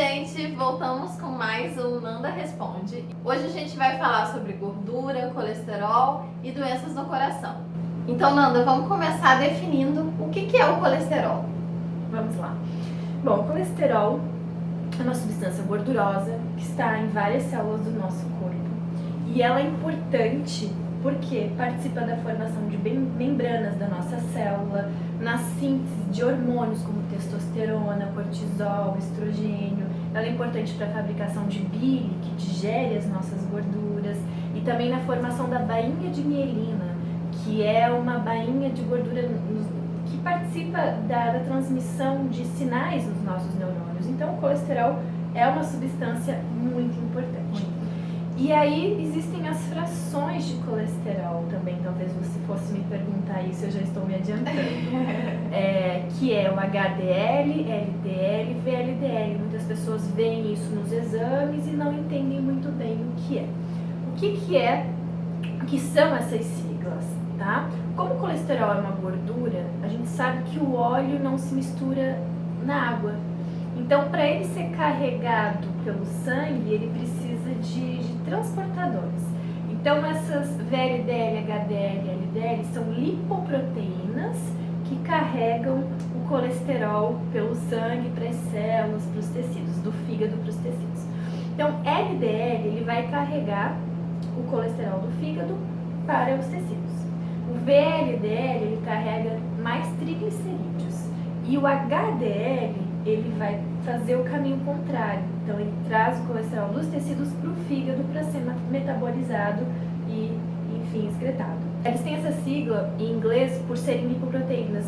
gente, voltamos com mais um Nanda Responde. Hoje a gente vai falar sobre gordura, colesterol e doenças do coração. Então, Nanda, vamos começar definindo o que é o colesterol. Vamos lá. Bom, o colesterol é uma substância gordurosa que está em várias células do nosso corpo. E ela é importante porque participa da formação de membranas da nossa célula, na síntese de hormônios como testosterona, cortisol, estrogênio. Ela é importante para a fabricação de bile, que digere as nossas gorduras, e também na formação da bainha de mielina, que é uma bainha de gordura que participa da transmissão de sinais nos nossos neurônios. Então, o colesterol é uma substância muito importante. E aí existem as frações de colesterol também, talvez você fosse me perguntar isso, eu já estou me adiantando. Que é o HDL, LDL, VLDL. Muitas pessoas veem isso nos exames e não entendem muito bem o que é. O que são essas siglas, tá? Como o colesterol é uma gordura, a gente sabe que o óleo não se mistura na água. Então, para ele ser carregado pelo sangue, ele precisa de transportadores. Então, essas VLDL, HDL e LDL são lipoproteínas que carregam o colesterol pelo sangue para as células, para os tecidos, do fígado para os tecidos. Então, LDL ele vai carregar o colesterol do fígado para os tecidos. O VLDL ele carrega mais triglicerídeos e o HDL ele vai fazer o caminho contrário. Então ele traz o colesterol dos tecidos para o fígado para ser metabolizado e, enfim, excretado. Eles têm essa sigla em inglês por serem lipoproteínas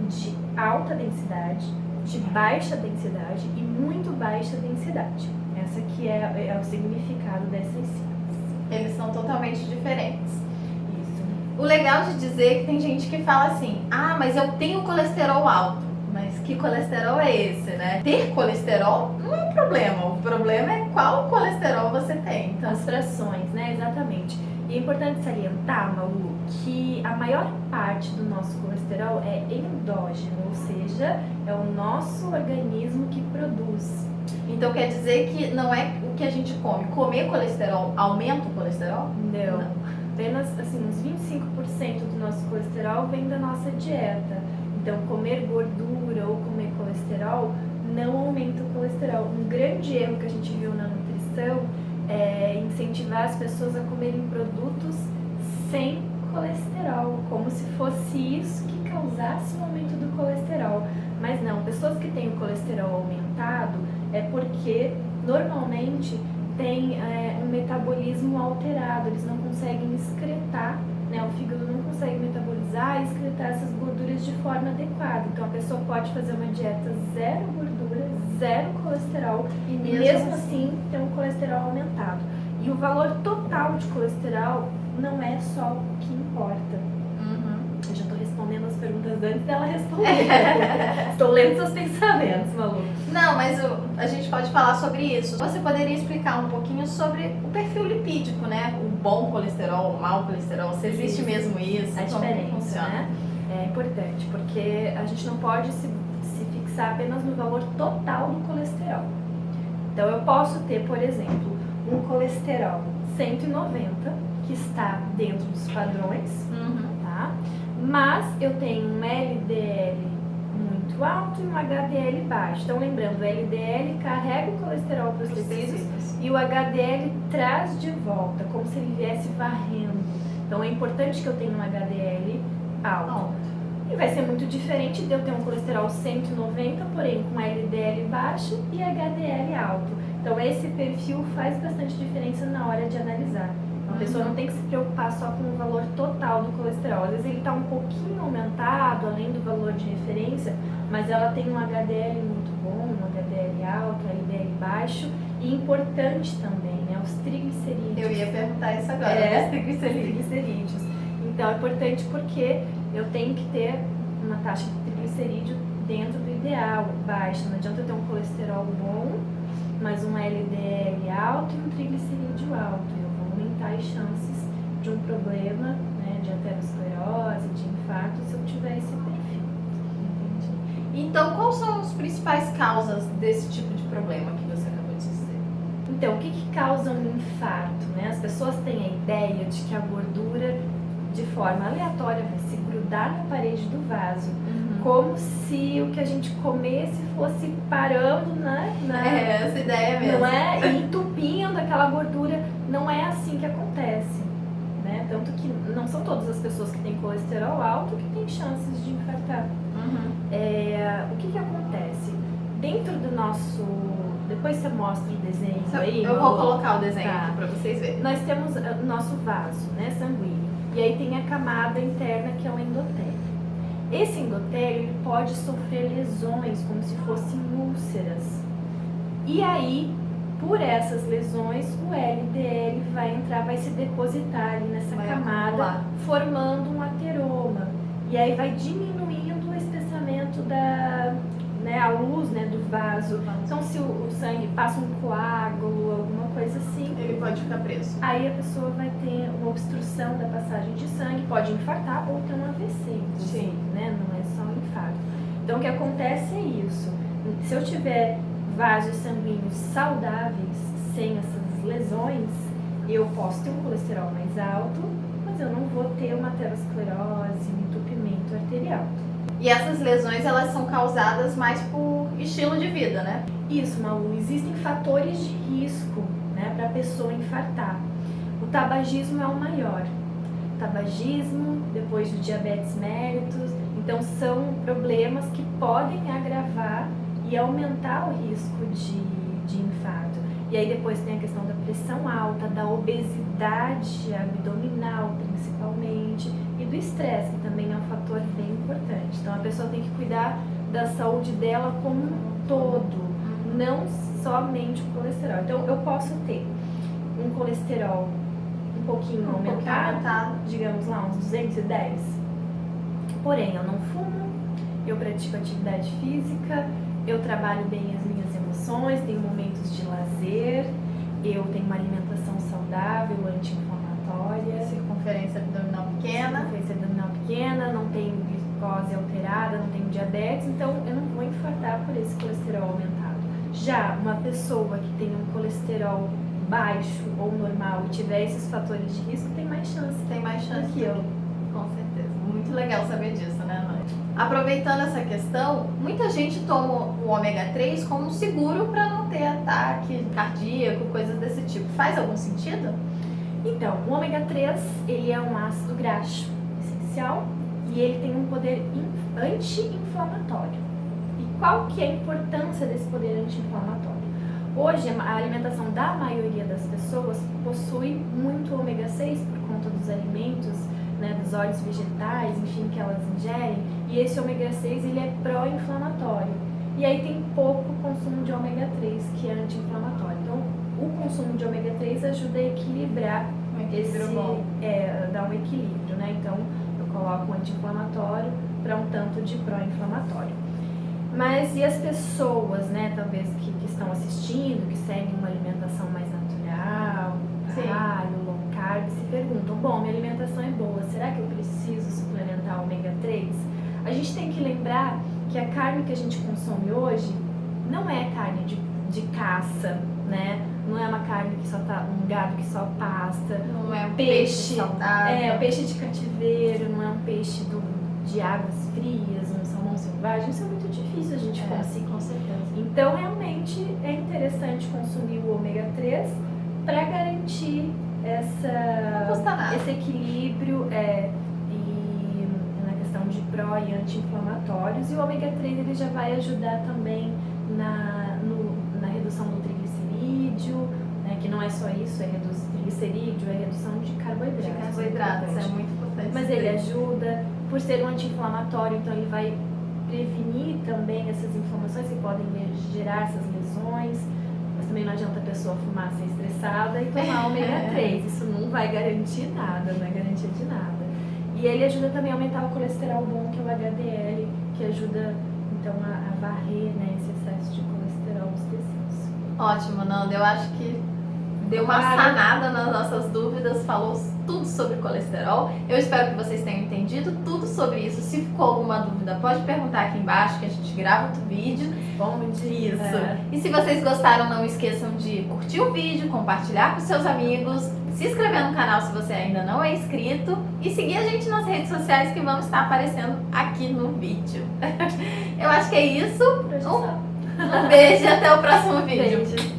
de alta densidade, de baixa densidade e muito baixa densidade. Essa aqui é o significado dessas siglas. Eles são totalmente diferentes. Isso. O legal de dizer é que tem gente que fala assim: ah, mas eu tenho colesterol alto. Mas que colesterol é esse, né? Ter colesterol não é um problema. O problema é qual colesterol você tem. Então, as frações, né? Exatamente. E é importante salientar, Malu, que a maior parte do nosso colesterol é endógeno, ou seja, é o nosso organismo que produz. Então quer dizer que não é o que a gente come. Comer colesterol aumenta o colesterol? Não. Apenas assim, uns 25% do nosso colesterol vem da nossa dieta. Então, comer gordura ou comer colesterol não aumenta o colesterol. Um grande erro que a gente viu na nutrição é incentivar as pessoas a comerem produtos sem colesterol, como se fosse isso que causasse o aumento do colesterol. Mas não, pessoas que têm o colesterol aumentado é porque normalmente tem um metabolismo alterado, eles não conseguem excretar, né? O fígado não consegue metabolizar e excretar essas gorduras de forma adequada. Então a pessoa pode fazer uma dieta zero gordura, zero colesterol e mesmo assim ter um colesterol aumentado. E o valor total de colesterol não é só o que importa. Eu já estou respondendo as perguntas antes dela responder. Estou lendo seus pensamentos, Malu. Não, mas a gente pode falar sobre isso. Você poderia explicar um pouquinho sobre o perfil lipídico, né? O bom colesterol, o mau colesterol, se existe mesmo isso? A diferença, funciona? né? É importante, porque a gente não pode se fixar apenas no valor total do colesterol. Então, eu posso ter, por exemplo, um colesterol 190, que está dentro dos padrões, tá? Mas eu tenho um LDL muito alto e um HDL baixo. Então, lembrando, o LDL carrega o colesterol para os tecidos e o HDL traz de volta, como se ele viesse varrendo. Então, é importante que eu tenha um HDL alto. E vai ser muito diferente de eu ter um colesterol 190, porém com LDL baixo e HDL alto. Então, esse perfil faz bastante diferença na hora de analisar. A pessoa não tem que se preocupar só com o valor total do colesterol. Às vezes ele está um pouquinho aumentado, além do valor de referência, mas ela tem um HDL muito bom, um HDL alto, um LDL baixo. E importante também, né, os triglicerídeos. Eu ia perguntar isso agora, os triglicerídeos. Então é importante porque eu tenho que ter uma taxa de triglicerídeo dentro do ideal, baixa. Não adianta eu ter um colesterol bom, mas um LDL alto e um triglicerídeo alto. Aumentar as chances de um problema, né, de aterosclerose, de infarto, se eu tiver esse perfil. Entendi. E Então, quais são as principais causas desse tipo de problema que você acabou de dizer? Então, o que causa um infarto, né? As pessoas têm a ideia de que a gordura, de forma aleatória, vai se grudar na parede do vaso, como se o que a gente comesse fosse parando, né? Essa ideia mesmo. Não é? E entupindo aquela gordura. Não é assim que acontece, né? Tanto que não são todas as pessoas que têm colesterol alto que têm chances de infartar. O que acontece? Dentro do nosso... Depois você mostra o desenho aí. Eu vou colocar o desenho aqui para vocês verem. Nós temos o nosso vaso, né, sanguíneo. E aí tem a camada interna, que é o endotélio. Esse endotélio ele pode sofrer lesões, como se fossem úlceras. E aí, por essas lesões, o LDL vai entrar, vai se depositar ali nessa camada, formando um ateroma. E aí vai diminuindo o espessamento a luz, né, do vaso. Então, se o sangue passa um coágulo, alguma coisa assim, ele pode ficar preso. Aí a pessoa vai ter uma obstrução da passagem de sangue, pode infartar ou ter um AVC, Sim. Né? Não é só um infarto. Então, o que acontece é isso. Se eu tiver vasos sanguíneos saudáveis, sem essas lesões, eu posso ter um colesterol mais alto, mas eu não vou ter uma aterosclerose, um entupimento arterial. E essas lesões, elas são causadas mais por estilo de vida, né? Isso, Malu. Existem fatores de risco, né, para a pessoa infartar. O tabagismo é o maior. Tabagismo, depois do diabetes mellitus. Então, são problemas que podem agravar e aumentar o risco de infarto. E aí depois tem a questão da pressão alta, da obesidade abdominal, principalmente, e do estresse, que também é um fator bem importante. Então, a pessoa tem que cuidar da saúde dela como um todo, não somente o colesterol. Então, eu posso ter um colesterol um pouquinho aumentado, digamos lá, uns 210. Porém, eu não fumo, eu pratico atividade física, eu trabalho bem as minhas emoções, tenho momentos de lazer, eu tenho uma alimentação saudável, anti-inflamatória. Circunferência abdominal pequena, não tenho glicose alterada, não tenho diabetes, então eu não vou infartar por esse colesterol aumentado. Já uma pessoa que tem um colesterol baixo ou normal e tiver esses fatores de risco, tem mais chance do que eu. Com certeza. Muito legal saber disso, né, Ana? Aproveitando essa questão, muita gente toma o ômega 3 como um seguro para não ter ataque cardíaco, coisas desse tipo. Faz algum sentido? Então, o ômega 3, ele é um ácido graxo essencial e ele tem um poder anti-inflamatório. E qual que é a importância desse poder anti-inflamatório? Hoje, a alimentação da maioria das pessoas possui muito ômega 6 por conta dos alimentos, né, dos óleos vegetais, enfim, que elas ingerem, e esse ômega 6 ele é pró-inflamatório. E aí tem pouco consumo de ômega 3, que é anti-inflamatório. Então, o consumo de ômega 3 ajuda a equilibrar dá um equilíbrio, né? Então, eu coloco um anti-inflamatório para um tanto de pró-inflamatório. Mas e as pessoas, né, talvez que estão assistindo, que seguem uma alimentação mais natural, paleo, low carb, se perguntam, bom, minha alimentação é boa, será que eu preciso suplementar ômega 3? A gente tem que lembrar que a carne que a gente consome hoje não é carne de caça, né? Não é uma carne que só tá, um gado que só pasta. Não é um peixe saudável. Um peixe de cativeiro, não é um peixe de águas frias, um salmão selvagem. Isso é muito difícil a gente conseguir. Com certeza. Então, realmente, é interessante consumir o ômega 3 para garantir esse equilíbrio e na questão de pró e anti-inflamatórios. E o ômega 3 ele já vai ajudar também na redução do triglicerídeo, né, que não é só isso, é reduzir triglicerídeo, é redução de carboidratos. Isso é muito importante. Mas ele ajuda, por ser um anti-inflamatório, então ele vai prevenir também essas inflamações que podem gerar essas lesões. Mas também não adianta a pessoa fumar, ser estressada e tomar ômega 3. Isso não vai garantir nada, não é garantia de nada. E ele ajuda também a aumentar o colesterol bom, que é o HDL, que ajuda então a varrer, né, esse excesso de colesterol nos tecidos. Ótimo, Nanda. Eu acho que deu uma sanada nas nossas dúvidas, falou tudo sobre colesterol. Eu espero que vocês tenham entendido tudo sobre isso. Se ficou alguma dúvida, pode perguntar aqui embaixo que a gente grava outro vídeo. Responde. Isso. E se vocês gostaram, não esqueçam de curtir o vídeo, compartilhar com seus amigos, se inscrever no canal se você ainda não é inscrito e seguir a gente nas redes sociais que vão estar aparecendo aqui no vídeo. Eu acho que é isso. Um beijo e até o próximo vídeo. Beijo.